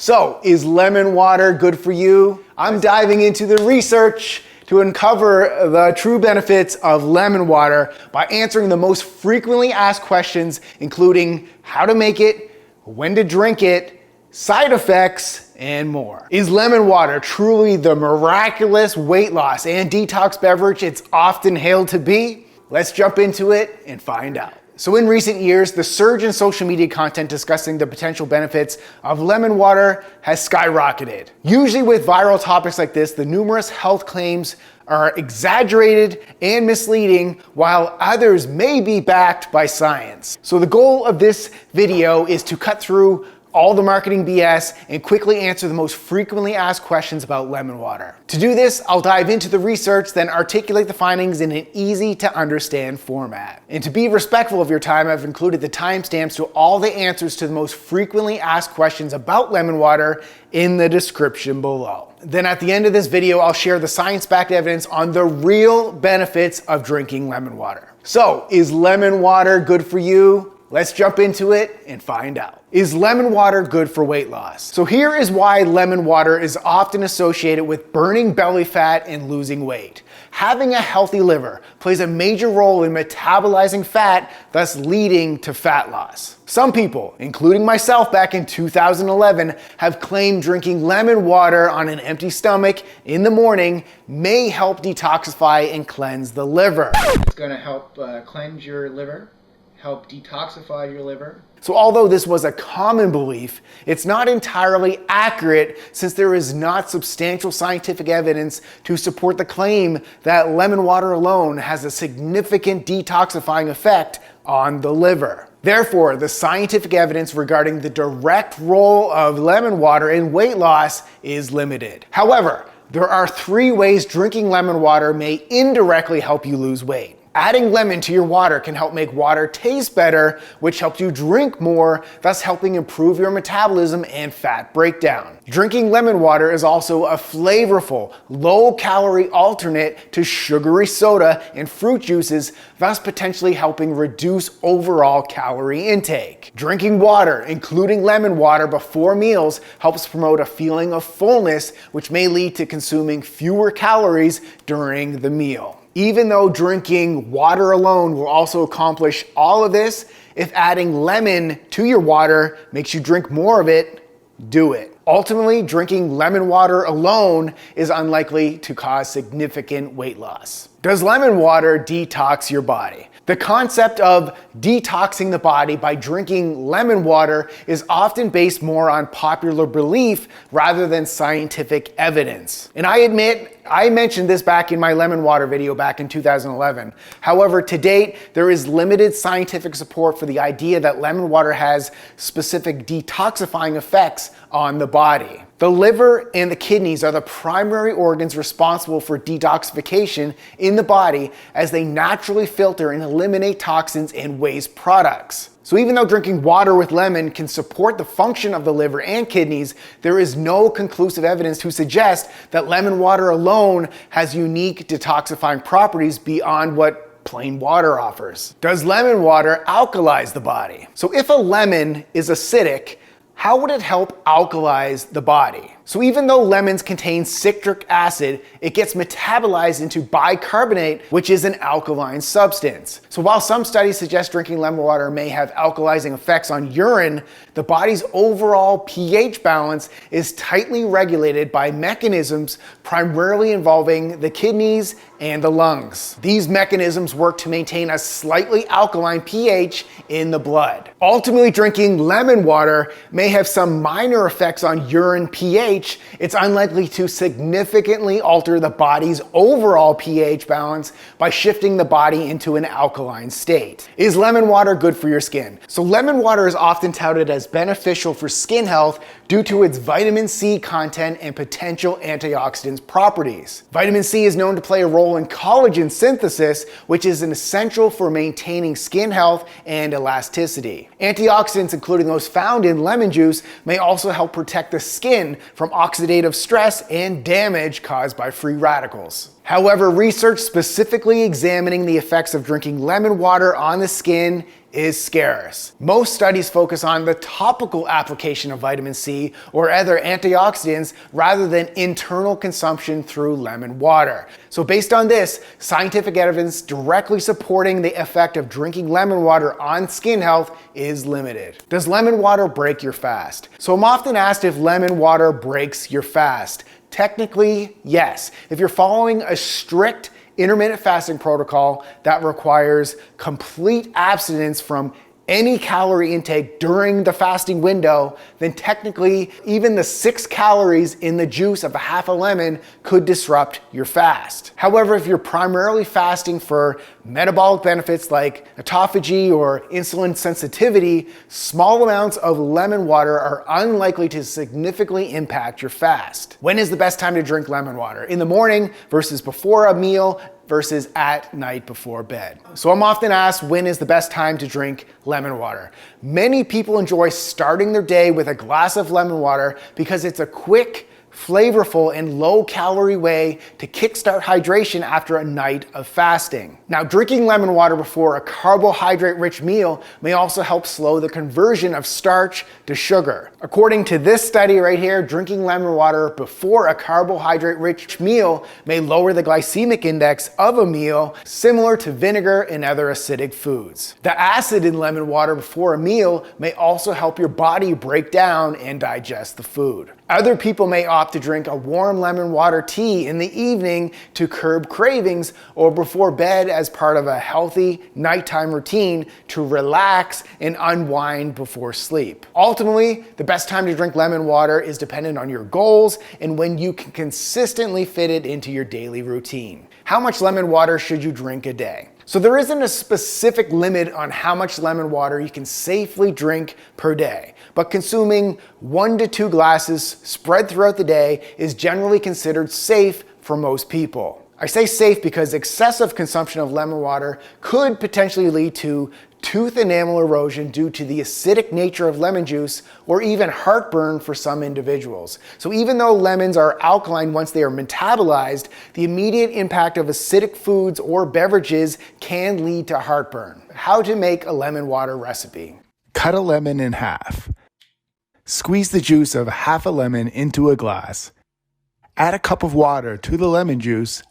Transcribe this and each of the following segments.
So, is lemon water good for you? I'm diving into the research to uncover the true benefits of lemon water by answering the most frequently asked questions, including how to make it, when to drink it, side effects, and more. Is lemon water truly the miraculous weight loss and detox beverage it's often hailed to be? Let's jump into it and find out. So in recent years, the surge in social media content discussing the potential benefits of lemon water has skyrocketed. Usually with viral topics like this, the numerous health claims are exaggerated and misleading, while others may be backed by science. So the goal of this video is to cut through all the marketing BS and quickly answer the most frequently asked questions about lemon water. To do this, I'll dive into the research, then articulate the findings in an easy to understand format. And to be respectful of your time, I've included the timestamps to all the answers to the most frequently asked questions about lemon water in the description below. Then at the end of this video, I'll share the science-backed evidence on the real benefits of drinking lemon water. So, is lemon water good for you? Let's jump into it and find out. Is lemon water good for weight loss? So here is why lemon water is often associated with burning belly fat and losing weight. Having a healthy liver plays a major role in metabolizing fat, thus leading to fat loss. Some people, including myself back in 2011, have claimed drinking lemon water on an empty stomach in the morning may help detoxify and cleanse the liver. It's going to help cleanse your liver, help detoxify your liver. So although this was a common belief, it's not entirely accurate since there is not substantial scientific evidence to support the claim that lemon water alone has a significant detoxifying effect on the liver. Therefore, the scientific evidence regarding the direct role of lemon water in weight loss is limited. However, there are 3 ways drinking lemon water may indirectly help you lose weight. Adding lemon to your water can help make water taste better, which helps you drink more, thus helping improve your metabolism and fat breakdown. Drinking lemon water is also a flavorful, low-calorie alternate to sugary soda and fruit juices, thus potentially helping reduce overall calorie intake. Drinking water, including lemon water before meals, helps promote a feeling of fullness, which may lead to consuming fewer calories during the meal. Even though drinking water alone will also accomplish all of this, if adding lemon to your water makes you drink more of it, do it. Ultimately, drinking lemon water alone is unlikely to cause significant weight loss. Does lemon water detox your body? The concept of detoxing the body by drinking lemon water is often based more on popular belief rather than scientific evidence. And I admit, I mentioned this back in my lemon water video back in 2011. However, to date, there is limited scientific support for the idea that lemon water has specific detoxifying effects on the body. The liver and the kidneys are the primary organs responsible for detoxification in the body as they naturally filter and eliminate toxins and waste products. So even though drinking water with lemon can support the function of the liver and kidneys, there is no conclusive evidence to suggest that lemon water alone has unique detoxifying properties beyond what plain water offers. Does lemon water alkalize the body? So if a lemon is acidic, how would it help alkalize the body? So even though lemons contain citric acid, it gets metabolized into bicarbonate, which is an alkaline substance. So while some studies suggest drinking lemon water may have alkalizing effects on urine, the body's overall pH balance is tightly regulated by mechanisms primarily involving the kidneys and the lungs. These mechanisms work to maintain a slightly alkaline pH in the blood. Ultimately, drinking lemon water may have some minor effects on urine pH. It's unlikely to significantly alter the body's overall pH balance by shifting the body into an alkaline state. Is lemon water good for your skin? So lemon water is often touted as beneficial for skin health due to its vitamin C content and potential antioxidant properties. Vitamin C is known to play a role in collagen synthesis, which is essential for maintaining skin health and elasticity. Antioxidants, including those found in lemon juice, may also help protect the skin from oxidative stress and damage caused by free radicals. However, research specifically examining the effects of drinking lemon water on the skin is scarce. Most studies focus on the topical application of vitamin C or other antioxidants rather than internal consumption through lemon water. So based on this, scientific evidence directly supporting the effect of drinking lemon water on skin health is limited. Does lemon water break your fast? So I'm often asked if lemon water breaks your fast. Technically, yes. If you're following a strict intermittent fasting protocol that requires complete abstinence from any calorie intake during the fasting window, then technically even the 6 calories in the juice of a half a lemon could disrupt your fast. However, if you're primarily fasting for metabolic benefits like autophagy or insulin sensitivity, small amounts of lemon water are unlikely to significantly impact your fast. When is the best time to drink lemon water? In the morning versus before a meal versus at night before bed. So I'm often asked, when is the best time to drink lemon water? Many people enjoy starting their day with a glass of lemon water because it's a quick, flavorful, and low-calorie way to kickstart hydration after a night of fasting. Now, drinking lemon water before a carbohydrate-rich meal may also help slow the conversion of starch to sugar. According to this study right here, drinking lemon water before a carbohydrate-rich meal may lower the glycemic index of a meal, similar to vinegar and other acidic foods. The acid in lemon water before a meal may also help your body break down and digest the food. Other people may opt to drink a warm lemon water tea in the evening to curb cravings or before bed as part of a healthy nighttime routine to relax and unwind before sleep. Ultimately, the best time to drink lemon water is dependent on your goals and when you can consistently fit it into your daily routine. How much lemon water should you drink a day? So there isn't a specific limit on how much lemon water you can safely drink per day, but consuming 1 to 2 glasses spread throughout the day is generally considered safe for most people. I say safe because excessive consumption of lemon water could potentially lead to tooth enamel erosion due to the acidic nature of lemon juice, or even heartburn for some individuals. So even though lemons are alkaline once they are metabolized, the immediate impact of acidic foods or beverages can lead to heartburn. How to make a lemon water recipe. Cut a lemon in half. Squeeze the juice of half a lemon into a glass. Add a cup of water to the lemon juice.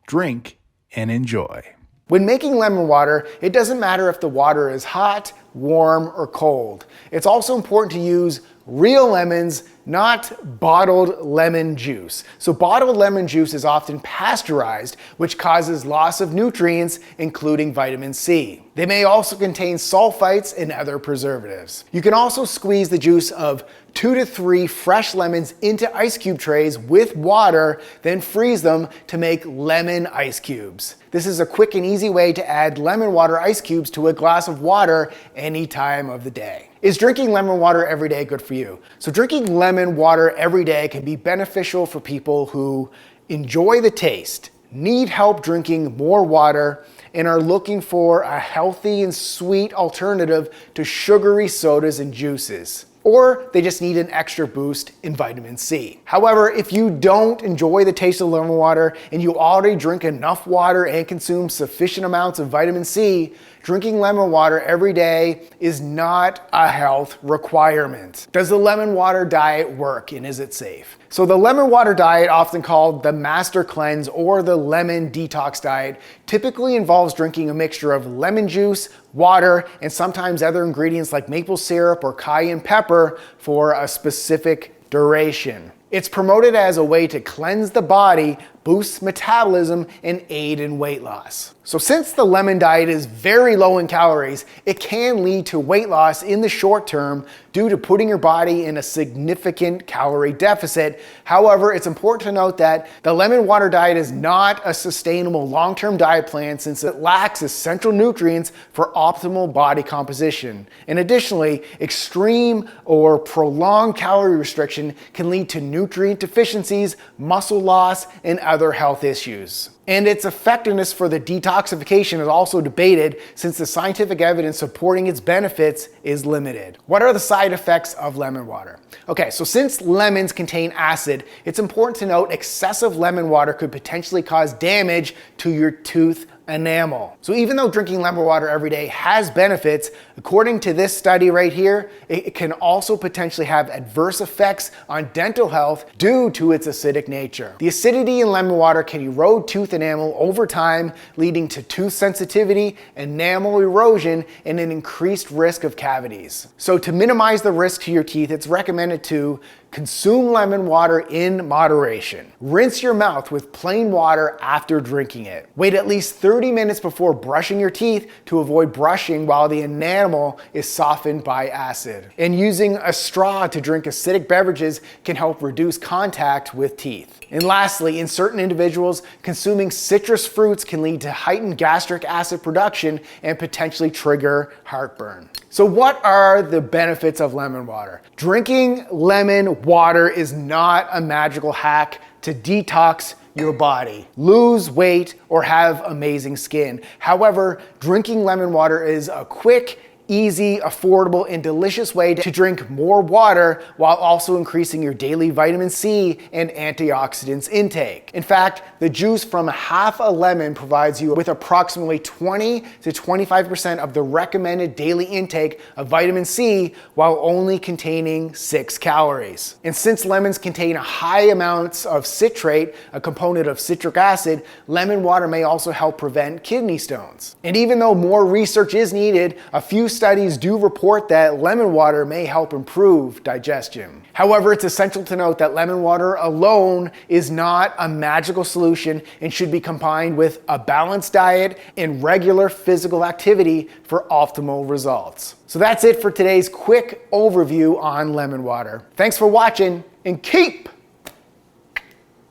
Drink and enjoy. When making lemon water, it doesn't matter if the water is hot, warm, or cold. It's also important to use real lemons, not bottled lemon juice. So bottled lemon juice is often pasteurized, which causes loss of nutrients, including vitamin C. They may also contain sulfites and other preservatives. You can also squeeze the juice of 2 to 3 fresh lemons into ice cube trays with water, then freeze them to make lemon ice cubes. This is a quick and easy way to add lemon water ice cubes to a glass of water any time of the day. Is drinking lemon water every day good for you? So drinking lemon water every day can be beneficial for people who enjoy the taste, need help drinking more water, and are looking for a healthy and sweet alternative to sugary sodas and juices. Or they just need an extra boost in vitamin C. However, if you don't enjoy the taste of lemon water and you already drink enough water and consume sufficient amounts of vitamin C, drinking lemon water every day is not a health requirement. Does the lemon water diet work and is it safe? So the lemon water diet, often called the master cleanse or the lemon detox diet, typically involves drinking a mixture of lemon juice, water, and sometimes other ingredients like maple syrup or cayenne pepper for a specific duration. It's promoted as a way to cleanse the body, boost metabolism, and aid in weight loss. So since the lemon diet is very low in calories, it can lead to weight loss in the short term due to putting your body in a significant calorie deficit. However, it's important to note that the lemon water diet is not a sustainable long-term diet plan since it lacks essential nutrients for optimal body composition. And additionally, extreme or prolonged calorie restriction can lead to nutrient deficiencies, muscle loss, and other health issues. And its effectiveness for the detoxification is also debated since the scientific evidence supporting its benefits is limited. What are the side effects of lemon water? Okay, so since lemons contain acid, it's important to note excessive lemon water could potentially cause damage to your tooth enamel. So even though drinking lemon water every day has benefits, according to this study right here, it can also potentially have adverse effects on dental health due to its acidic nature. The acidity in lemon water can erode tooth enamel over time, leading to tooth sensitivity, enamel erosion, and an increased risk of cavities. So to minimize the risk to your teeth, it's recommended to consume lemon water in moderation. Rinse your mouth with plain water after drinking it. Wait at least 30 minutes before brushing your teeth to avoid brushing while the enamel is softened by acid. And using a straw to drink acidic beverages can help reduce contact with teeth. And lastly, in certain individuals, consuming citrus fruits can lead to heightened gastric acid production and potentially trigger heartburn. So what are the benefits of lemon water? Drinking lemon water is not a magical hack to detox your body, lose weight, or have amazing skin. However, drinking lemon water is a quick, easy, affordable, and delicious way to drink more water while also increasing your daily vitamin C and antioxidants intake. In fact, the juice from half a lemon provides you with approximately 20 to 25% of the recommended daily intake of vitamin C while only containing 6 calories. And since lemons contain high amounts of citrate, a component of citric acid, lemon water may also help prevent kidney stones. And even though more research is needed, a few studies do report that lemon water may help improve digestion. However, it's essential to note that lemon water alone is not a magical solution and should be combined with a balanced diet and regular physical activity for optimal results. So that's it for today's quick overview on lemon water. Thanks for watching and keep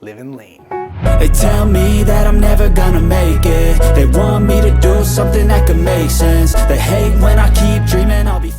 living lean. They tell me that I'm never gonna make it. They want me to do something that could make sense. They hate when I keep dreaming I'll be